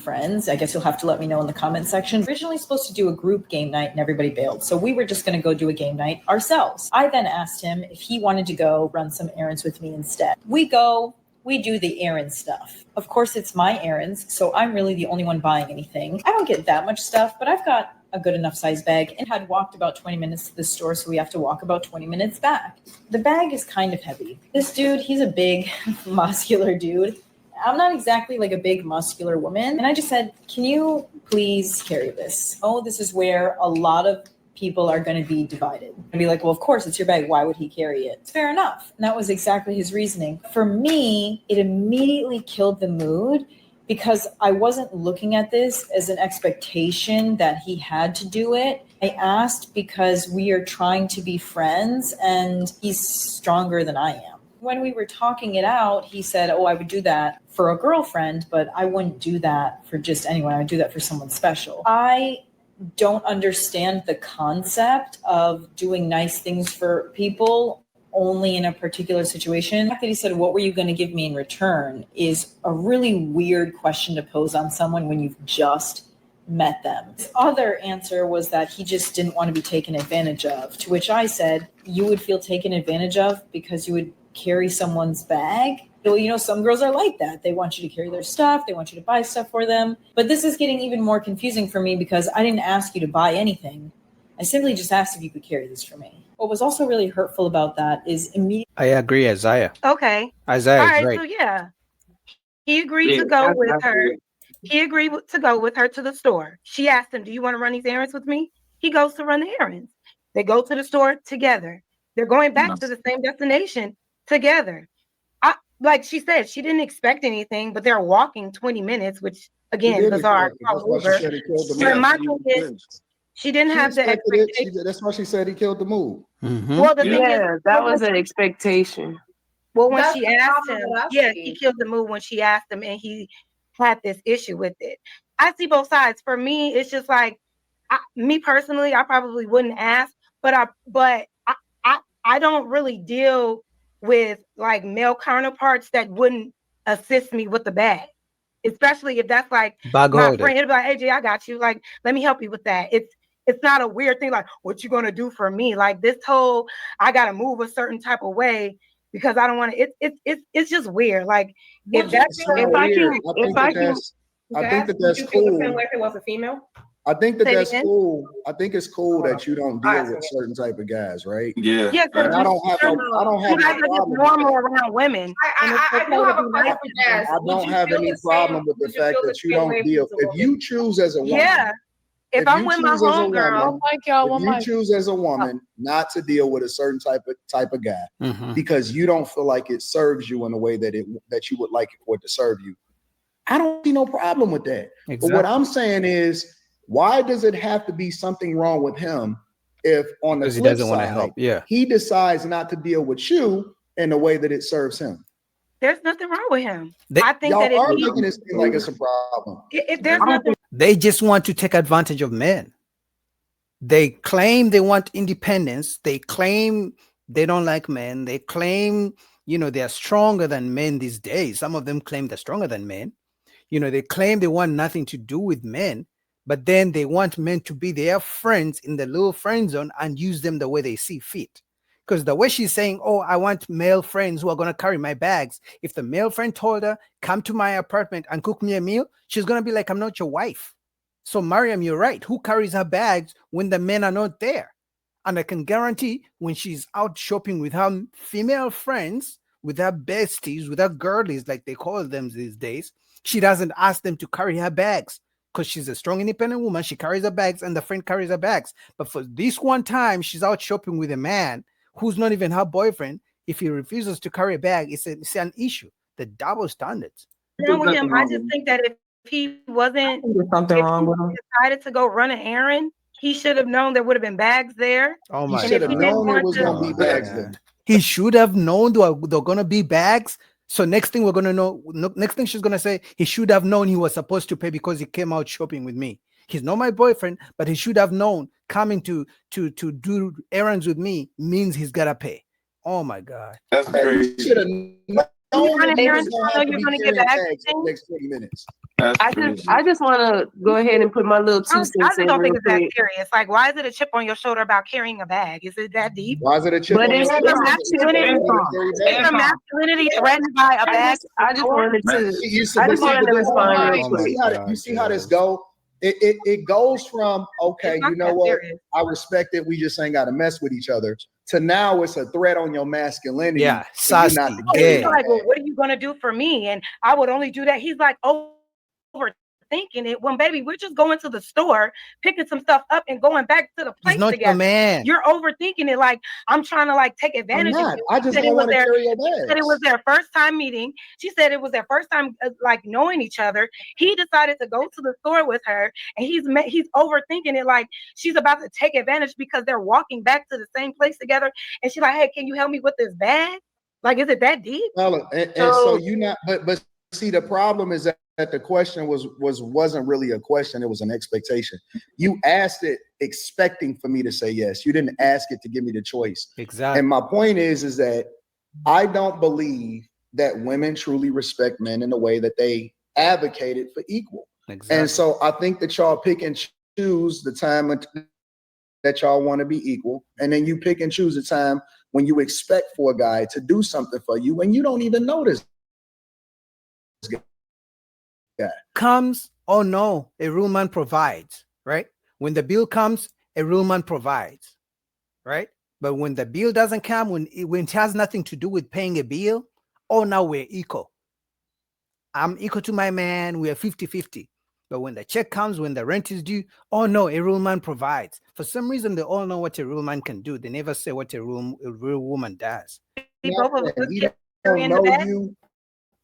friends. I guess you'll have to let me know in the comment section. Originally supposed to do a group game night and everybody bailed. So we were just going to go do a game night ourselves. I then asked him if he wanted to go run some errands with me instead. We do the errand stuff. Of course, it's my errands, so I'm really the only one buying anything. I don't get that much stuff, but I've got a good enough size bag and had walked about 20 minutes to the store, so we have to walk about 20 minutes back. The bag is kind of heavy. This dude, he's a big, muscular dude. I'm not exactly like a big, muscular woman. And I just said, can you please carry this? Oh, this is where a lot of people are going to be divided and be like, well, of course, it's your bag. Why would he carry it? It's fair enough. And that was exactly his reasoning. For me, it immediately killed the mood because I wasn't looking at this as an expectation that he had to do it. I asked because we are trying to be friends and he's stronger than I am. When we were talking it out, he said, oh, I would do that for a girlfriend, but I wouldn't do that for just anyone. I would do that for someone special. I don't understand the concept of doing nice things for people only in a particular situation. The fact that he said, what were you going to give me in return is a really weird question to pose on someone when you've just met them. His other answer was that he just didn't want to be taken advantage of, to which I said, you would feel taken advantage of because you would carry someone's bag? Well, you know, some girls are like that. They want you to carry their stuff. They want you to buy stuff for them. But this is getting even more confusing for me because I didn't ask you to buy anything. I simply just asked if you could carry this for me. What was also really hurtful about that is immediately. I agree, Isaiah. Okay. Isaiah, all right. great. So yeah, he agreed to go with her. He agreed to go with her to the store. She asked him, do you want to run these errands with me? He goes to run the errands. They go to the store together. They're going back to the same destination together. Like she said, she didn't expect anything, but they're walking 20 minutes, which again, bizarre. But my thing is, she didn't have the expectation. That's why she said he killed the move. Mm-hmm. Well, the thing is, that was an expectation. Well, when she asked him, he killed the move when she asked him, and he had this issue with it. I see both sides. For me, it's just like, me personally, I probably wouldn't ask, but I don't really deal with like male counterparts that wouldn't assist me with the bag, especially if that's like my friend. It'll be like, AJ, I got you. Like, let me help you with that. It's not a weird thing. Like, what you gonna do for me? Like this whole, I gotta move a certain type of way because I don't want to. It's just weird. Like I think that's cool. If it was a female. I think that's cool. I think it's cool that you don't deal with certain type of guys, right? Yeah. And I don't have you guys are just normal around women. I don't have any problem with the fact that you don't deal. If you choose as a woman, if I'm with my homegirl, you choose as a woman not to deal with a certain type of guy because you don't feel like it serves you in a way that you would like it for it to serve you, I don't see no problem with that. Exactly. But what I'm saying is, why does it have to be something wrong with him if on the flip side, he decides not to deal with you in the way that it serves him? There's nothing wrong with him. I think that y'all are making it seem like it's a problem. There's nothing. They just want to take advantage of men. They claim they want independence. They claim they don't like men. They claim, they're stronger than men these days. Some of them claim they're stronger than men. They claim they want nothing to do with men. But then they want men to be their friends in the little friend zone and use them the way they see fit. Because the way she's saying, oh, I want male friends who are going to carry my bags. If the male friend told her, come to my apartment and cook me a meal, she's going to be like, I'm not your wife. So Mariam, you're right. Who carries her bags when the men are not there? And I can guarantee when she's out shopping with her female friends, with her besties, with her girlies, like they call them these days, she doesn't ask them to carry her bags. Because she's a strong, independent woman, she carries her bags and the friend carries her bags. But for this one time, she's out shopping with a man who's not even her boyfriend. If he refuses to carry a bag, it's an issue. The double standards. With him, I just think that if he wasn't, something wrong with him. Decided to go run an errand, he should have known there would have been bags there. Oh my! He should have known there was going to be bags there. He should have known there are going to be bags. So next thing we're going to know, next thing she's going to say, he should have known he was supposed to pay because he came out shopping with me. He's not my boyfriend, but he should have known coming to do errands with me means he's got to pay. Oh my God. That's crazy. He should have Don't running niggas errands, don't I know have to you're be gonna get carrying back. tags for the next 20 minutes. I just want to go ahead and put my little I 2 cents just in don't think real it's that quick. serious. Like, why is it a chip on your shoulder about carrying a bag? Is it that deep? Why is it a chip But on it's your masculinity. Is your masculinity threatened by a bag? I just wanted to respond real Oh my quick. God, you see how this Jazz. go? It goes from, okay, It's not you know that what? serious. I respect it. We just ain't got to mess with each other. To now it's a threat on your masculinity. Yeah, for you sassy, not to Oh, carry he's gay. that like, well, bag. what are you gonna do for me? And I would only do that. He's like overthinking it. When baby, we're just going to the store, picking some stuff up, and going back to the He's place not your together. man. You're overthinking it. Like I'm trying to like take I'm advantage of not. you. I just Said it don't was want to their- carry your Said it was bags. their first time meeting. She said it was their first time like knowing each other. He decided to go to the store with her, and he's overthinking it like she's about to take advantage because they're walking back to the same place together. And she's like, "Hey, can you help me with this bag? Like, is it that deep?" Well, and so you not, but see, the problem is that the question wasn't really a question. It was an expectation. You asked it expecting for me to say yes. You didn't ask it to give me the choice. Exactly. And my point is that I don't believe that women truly respect men in the way that they advocated for equal. Exactly. And so I think that y'all pick and choose the time that y'all want to be equal. And then you pick and choose a time when you expect for a guy to do something for you and you don't even notice. Comes, oh no, a real man provides, right? When the bill comes, a real man provides, right? But when the bill doesn't come, when it has nothing to do with paying a bill, oh, now we're equal. I'm equal to my man, we are 50-50. But when the check comes, when the rent is due, oh no, a real man provides. For some reason, they all know what a real man can do. They never say what a real woman does. He don't know you.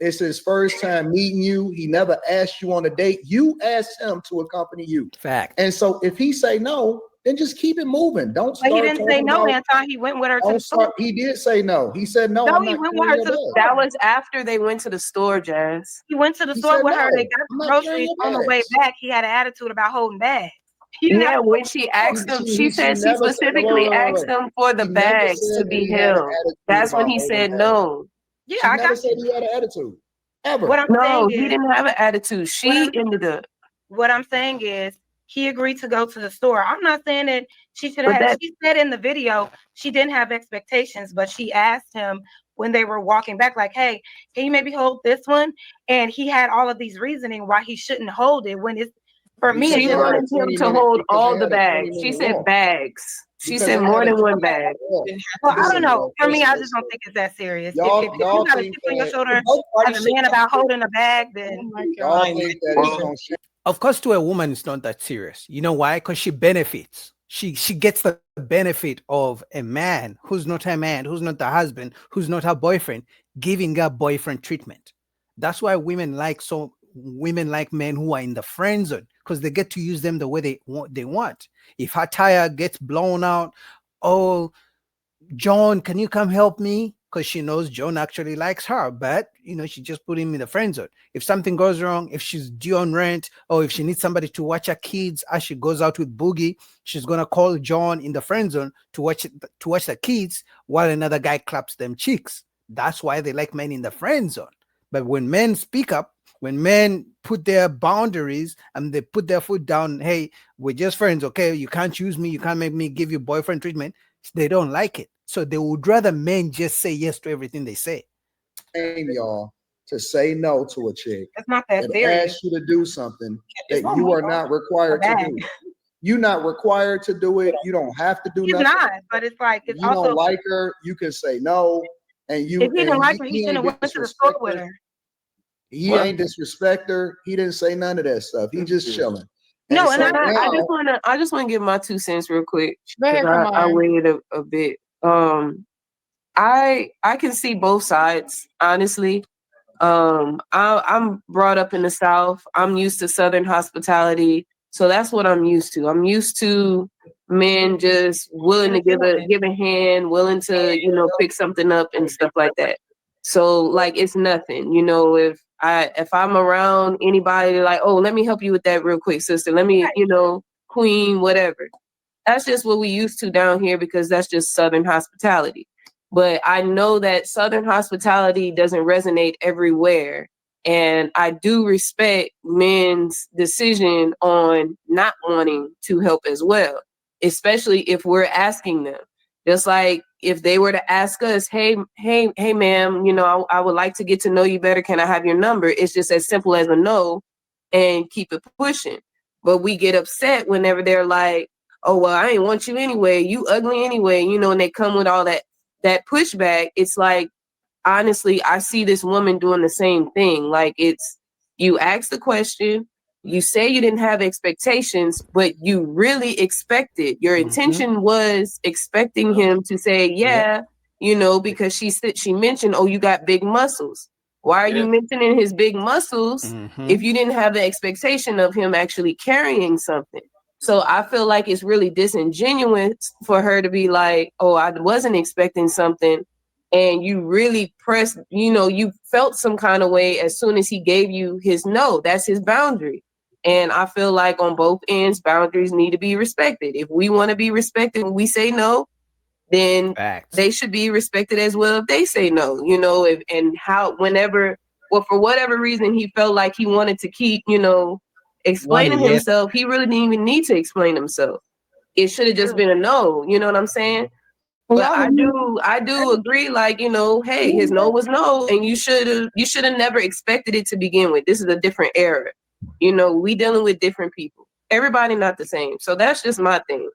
It's his first time meeting you. He never asked you on a date. You asked him to accompany you. Fact. And so if he say no, then just keep it moving. Don't start. But he didn't say no, Anton. He went with her to the store. He did say no. He said no. No, I'm he not went with her to the carrying store. That was after they went to the store, Jazz. He went to the He store said with her. no, They got I'm the not groceries carrying on the way bags. back. He had an attitude about holding bags. He didn't Yeah, have to when go she to the asked store. him, she said she never said- specifically wait. asked him for the He never bags said to that be he had an held. attitude That's when about he holding said bags. no. Yeah, She I never got said you. he had an attitude. Ever. What I'm No, saying he is, didn't have an attitude. She ended up. what I'm saying is, he agreed to go to the store. I'm not saying that she should But have. that- She said in the video she didn't have expectations, but she asked him when they were walking back, like, "Hey, can you maybe hold this one?" And he had all of these reasoning why he shouldn't hold it. When it's for me, She it's just like, wanted him to hold all the bags. She said bags. She said more than one bag. well, I don't know. For me, I just don't think it's that serious. Y'all- If you y'all got a think chip on your that- shoulder as a man about holding a bag, then Y'all think that it's gonna change. Of course, to a woman, it's not that serious. You know why? Because she benefits. She gets the benefit of a man who's not her man, who's not the husband, who's not her boyfriend, giving her boyfriend treatment. That's why women like men who are in the friend zone, because they get to use them the way they want. If her tire gets blown out, oh, John, can you come help me? Because she knows John actually likes her, but she just put him in the friend zone. If something goes wrong, if she's due on rent, or if she needs somebody to watch her kids as she goes out with Boogie, she's gonna call John in the friend zone to watch the kids while another guy claps them cheeks. That's why they like men in the friend zone. But when men speak up, when men put their boundaries and they put their foot down, hey, we're just friends, okay? You can't use me, you can't make me give you boyfriend treatment. They don't like it. So they would rather men just say yes to everything they say. Y'all to say no to a chick it's not that and serious. ask you to do something that you are not required to do. You're not required to do it. You don't have to do He's nothing. not, but it's like it's You also. don't like her, you can say no. And you, If he didn't and like her, he shouldn't have went to the store with her. He ain't disrespect her. He didn't say none of that stuff. He just chilling. No, and and I just want to give my 2 cents real quick. Go ahead, I waited a bit. I can see both sides, honestly. I'm brought up in the South. I'm used to Southern hospitality, so that's what I'm used to. I'm used to men just willing to give a hand, willing to pick something up and stuff like that. So like it's nothing, if I'm around anybody like, oh, let me help you with that real quick, sister. Let me, queen, whatever. That's just what we used to down here because that's just Southern hospitality. But I know that Southern hospitality doesn't resonate everywhere. And I do respect men's decision on not wanting to help as well, especially if we're asking them. Just like if they were to ask us, hey, ma'am, I would like to get to know you better. Can I have your number? It's just as simple as a no and keep it pushing. But we get upset whenever they're like, oh, well, I ain't want you anyway. You ugly anyway, and they come with all that pushback. It's like, honestly, I see this woman doing the same thing. Like, it's, you ask the question, you say you didn't have expectations, but you really expected. Your intention was expecting him to say, yeah, because she mentioned, oh, you got big muscles. Why are you mentioning his big muscles if you didn't have the expectation of him actually carrying something? So I feel like it's really disingenuous for her to be like, oh, I wasn't expecting something. And you really pressed, you felt some kind of way as soon as he gave you his no. That's his boundary. And I feel like on both ends, boundaries need to be respected. If we want to be respected when we say no, then they should be respected as well if they say no, for whatever reason he felt like he wanted to keep, explaining himself, he really didn't even need to explain himself. It should have just been a no, you know what I'm saying? But I do agree, like, hey, his no was no, and you should have never expected it to begin with. This is a different era. We dealing with different people. Everybody not the same. So that's just my thing.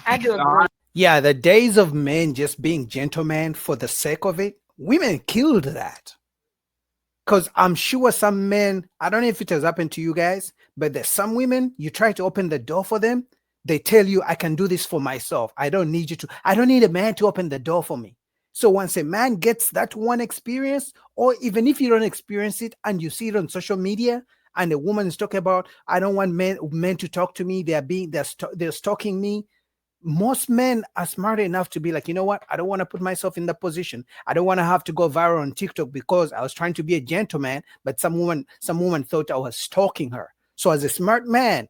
I do agree. Yeah, the days of men just being gentlemen for the sake of it, women killed that. Because I'm sure some men, I don't know if it has happened to you guys, but there's some women, you try to open the door for them, they tell you, I can do this for myself. I don't need a man to open the door for me. So once a man gets that one experience, or even if you don't experience it and you see it on social media, and a woman is talking about, I don't want men to talk to me, they're stalking me. Most men are smart enough to be like, you know what? I don't want to put myself in that position. I don't want to have to go viral on TikTok because I was trying to be a gentleman, but some woman thought I was stalking her. So as a smart man,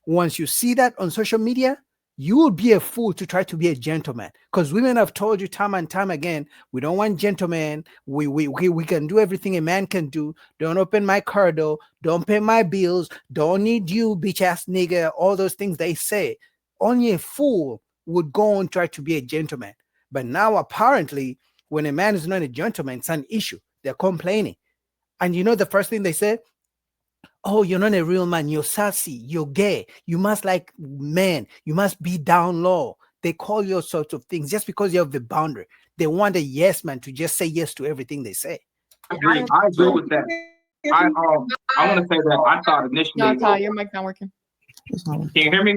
once you see that on social media, you will be a fool to try to be a gentleman, because women have told you time and time again, we don't want gentlemen. We can do everything a man can do. Don't open my car door. Don't pay my bills. Don't need you, bitch ass nigga. All those things they say. Only a fool would go and try to be a gentleman. But now apparently, when a man is not a gentleman, it's an issue. They're complaining. And the first thing they say, oh, you're not a real man. You're sassy. You're gay. You must like men. You must be down low. They call you all sorts of things just because you have the boundary. They want a yes man to just say yes to everything they say. I agree with that. I want to say that I thought initially. No, Ty, your mic not working. Can you hear me?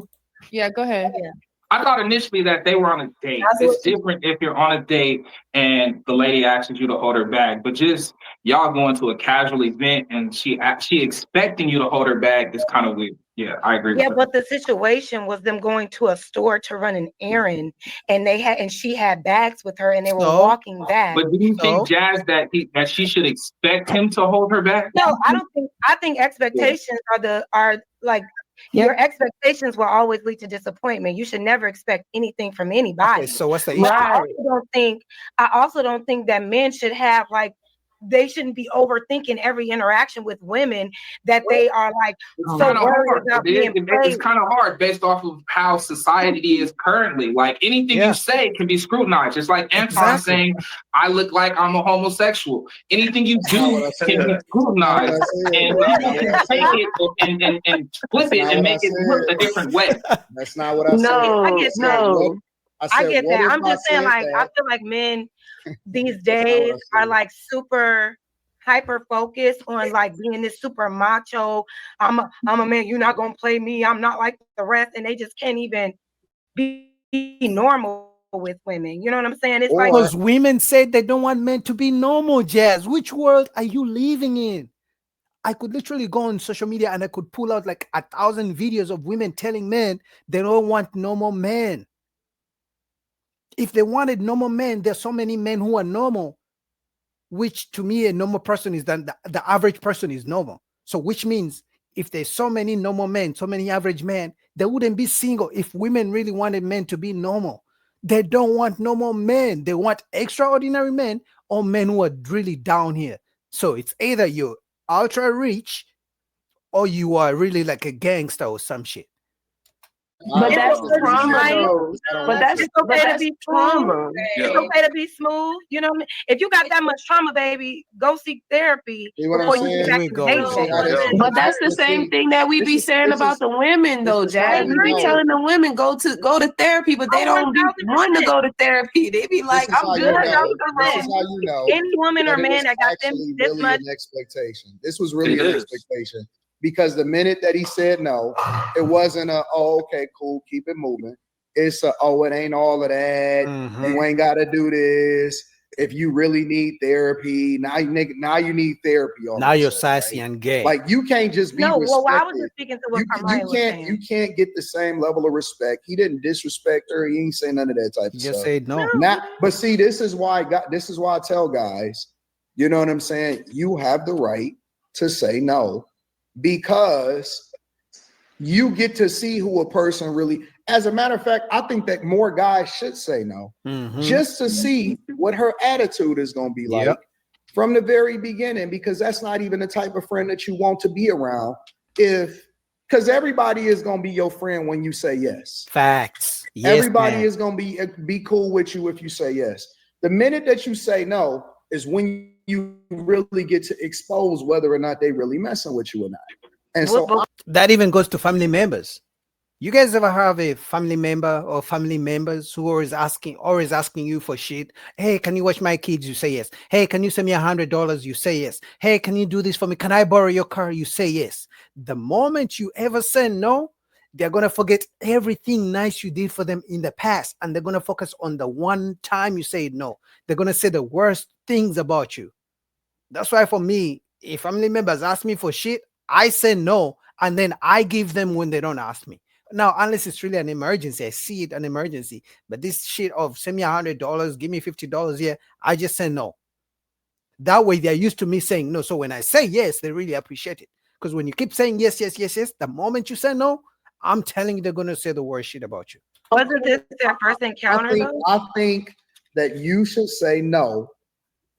Yeah, go ahead. Yeah. I thought initially that they were on a date. It's different if you're on a date and the lady asks you to hold her bag, but just y'all going to a casual event and she expecting you to hold her bag is kind of weird. Yeah, I agree. Yeah, but the situation was them going to a store to run an errand, and she had bags with her, and they were walking back. But do you think, Jazz, that she should expect him to hold her bag? No, I don't think. I think expectations are like. Your expectations will always lead to disappointment. You should never expect anything from anybody. Okay, so what's the issue? I also don't think that men should have they shouldn't be overthinking every interaction with women, that they are so worried about being played. It's kind of hard based off of how society is currently. Like anything you say can be scrutinized. Just like Anton saying, I look like I'm a homosexual. Anything you do can be scrutinized. And people can take it and flip it and make it look a different way. That's not what I said. I get that. I'm just saying, I feel like men these days are super hyper focused on being this super macho. I'm a man. You're not gonna play me. I'm not like the rest, and they just can't even be normal with women. You know what I'm saying? It's because women say they don't want men to be normal. Jazz, which world are you living in? I could literally go on social media and I could pull out 1,000 videos of women telling men they don't want normal men. If they wanted normal men, there's so many men who are normal, which to me, a normal person is the average person is normal. So which means if there's so many normal men, so many average men, they wouldn't be single if women really wanted men to be normal. They don't want no more men. They want extraordinary men or men who are really down here. So it's either you're ultra rich or you are really like a gangster or some shit. But that's trauma, though. But that's okay to be trauma. It's okay to be smooth. You know what I mean? If you got that much trauma, baby, go seek therapy before you get back to dating. But that's the same thing that we be saying about the women, though, Jazz. We be telling the women go to therapy, but they don't want to go to therapy. They be like, I'm good. This is how you know. Any woman or man that got them this really much an expectation. This was really an expectation. Because the minute that he said no, it wasn't okay, cool, keep it moving. It's it ain't all of that. You ain't got to do this. If you really need therapy, now you need therapy. Now you're sassy and gay. Like you can't just be respected. Well, I was just speaking to what Carmine was saying. You can't get the same level of respect. He didn't disrespect her. He ain't say none of that type of stuff. Just said no. But see, this is why I tell guys, you know what I'm saying? You have the right to say no. Because you get to see who a person really. As a matter of fact, I think that more guys should say no, just to see what her attitude is going to be like from the very beginning. Because that's not even the type of friend that you want to be around. Because everybody is going to be your friend when you say yes. Facts. Yes, everybody is going to be cool with you if you say yes. The minute that you say no is when you really get to expose whether or not they really messing with you or not. And so that even goes to family members. You guys ever have a family member or family members who always asking you for shit? Hey, can you watch my kids? You say yes. Hey, can you send me $100? You say yes. Hey, can you do this for me? Can I borrow your car? You say yes. The moment you ever say no, they're going to forget everything nice you did for them in the past. And they're going to focus on the one time you say no. They're going to say the worst things about you. That's why for me, if family members ask me for shit, I say no. And then I give them when they don't ask me. Now, unless it's really an emergency, I see it an emergency. But this shit of send me $100, give me $50 here, I just say no. That way they're used to me saying no. So when I say yes, they really appreciate it. Because when you keep saying yes, the moment you say no, I'm telling you, they're going to say the worst shit about you. Wasn't this their first encounter? I think that you should say no,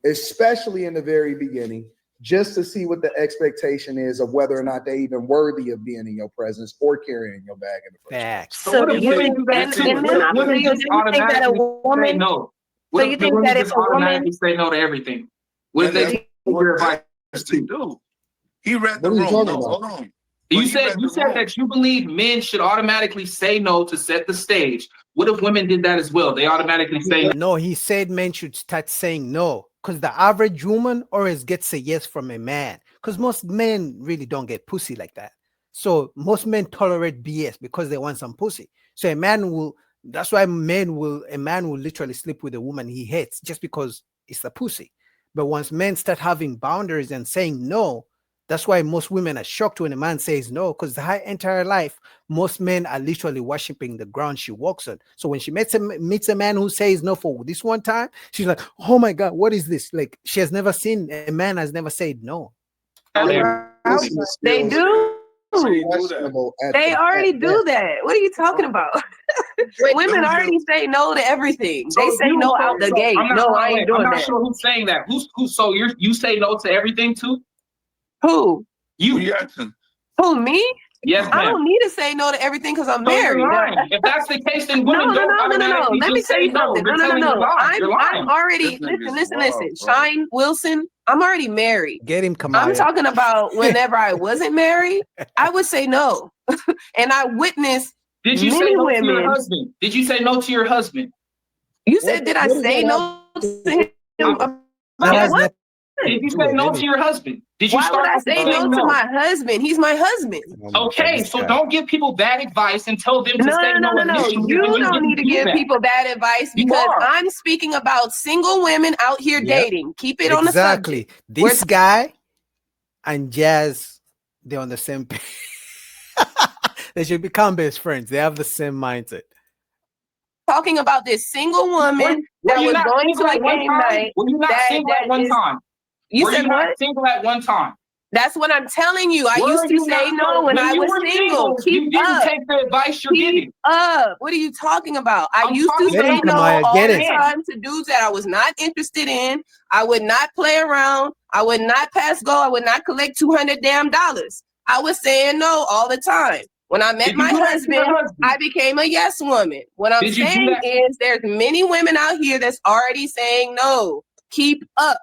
especially in the very beginning, just to see what the expectation is of whether or not they even worthy of being in your presence or carrying your bag in the first place. So you think that a woman no? So you think that if a woman say no to everything, what they your advice to do? He read the room. Hold on. You said that you believe men should automatically say no to set the stage. What if women did that as well? They automatically say no. He said men should start saying no, because the average woman always gets a yes from a man. Because most men really don't get pussy like that. So most men tolerate BS because they want some pussy. So a man will. That's why a man will literally sleep with a woman he hates just because it's the pussy. But once men start having boundaries and saying no, that's why most women are shocked when a man says no, because her entire life, most men are literally worshiping the ground she walks on. So when she meets a man who says no for this one time, she's like, oh my God, what is this? Like, she has never seen, a man has never said no. They do. They already do that. What are you talking about? Women already say no to everything. They say no out the gate. No, I ain't doing that. I'm not sure who's saying that. Who's so you say no to everything too? Who? You. Who, me? Yes, ma'am. I don't need to say no to everything because I'm married. If that's the case, then women no. Let me tell you something. No. I'm already listen. Shine Wilson. I'm already married. Get him, Kamaya. I'm talking about whenever I wasn't married, I would say no, and I witnessed many women. To your husband? Did you say no to your husband? You said, did I say no to him? What? Did you say no to your husband? Did you Why would I say no to my husband? He's my husband. Okay, so don't give people bad advice and tell them to say no. No. You don't need to give people bad advice because I'm speaking about single women out here dating. Keep it on the subject. This guy and Jazz, they're on the same page. They should become best friends. They have the same mindset. Talking about this single woman that was going to a game night. Were you not single at one time? You said what? Single at one time? That's what I'm telling you. I used to say no when I was single. You didn't take the advice you're giving. What are you talking about? I used to say no all the time to dudes that I was not interested in. I would not play around. I would not pass go. I would not collect $200 damn. I was saying no all the time. When I met my husband, I became a yes woman. What I'm saying is there's many women out here that's already saying no. Keep up.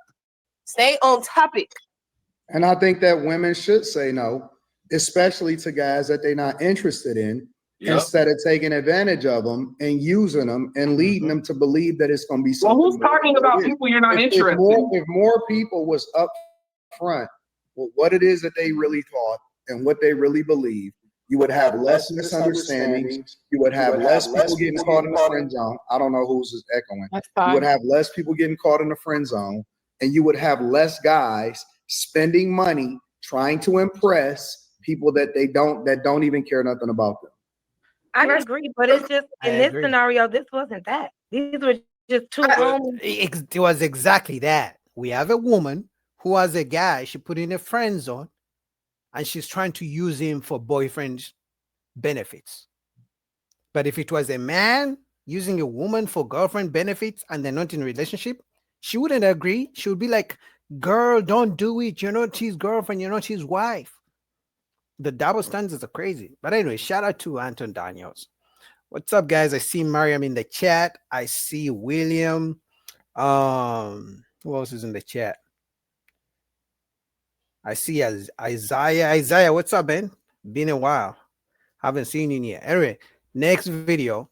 Stay on topic. And I think that women should say no, especially to guys that they're not interested in, instead of taking advantage of them and using them and leading them to believe that it's going to be something. Well, who's talking about people you're not interested in? If more people was up front with what it is that they really thought and what they really believe, you would have less misunderstandings. You would have less people getting caught in the friend zone. I don't know who's echoing. You would have less people getting caught in the friend zone, and you would have less guys spending money trying to impress people that don't even care nothing about them. I agree, but it's just in this scenario, this wasn't that. These were just two grown. It was exactly that. We have a woman who has a guy she put in a friend zone, and she's trying to use him for boyfriend benefits. But if it was a man using a woman for girlfriend benefits and they're not in a relationship, she wouldn't agree. She would be like, girl, don't do it. You're not his girlfriend. You're not his wife. The double standards are crazy. But anyway, shout out to Anton Daniels. What's up, guys? I see Mariam in the chat. I see William. Who else is in the chat? I see Isaiah. Isaiah, what's up, man? Been a while. Haven't seen you yet. Anyway, next video.